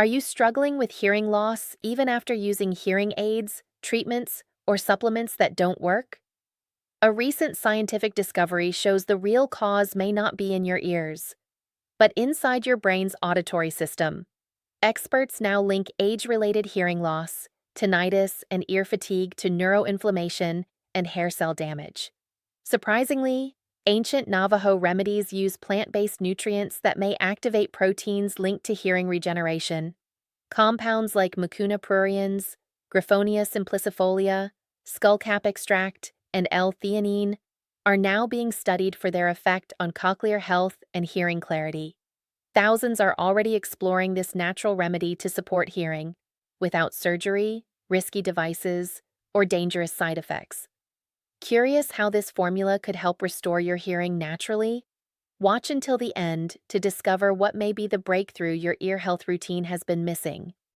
Are you struggling with hearing loss even after using hearing aids, treatments, or supplements that don't work? A recent scientific discovery shows the real cause may not be in your ears, but inside your brain's auditory system. Experts now link age-related hearing loss, tinnitus, and ear fatigue to neuroinflammation and hair cell damage. Surprisingly, ancient Navajo remedies use plant-based nutrients that may activate proteins linked to hearing regeneration. Compounds like Mucuna Pruriens, Griffonia Simplicifolia, Skullcap extract, and L-Theanine are now being studied for their effect on cochlear health and hearing clarity. Thousands are already exploring this natural remedy to support hearing, without surgery, risky devices, or dangerous side effects. Curious how this formula could help restore your hearing naturally? Watch until the end to discover what may be the breakthrough your ear health routine has been missing.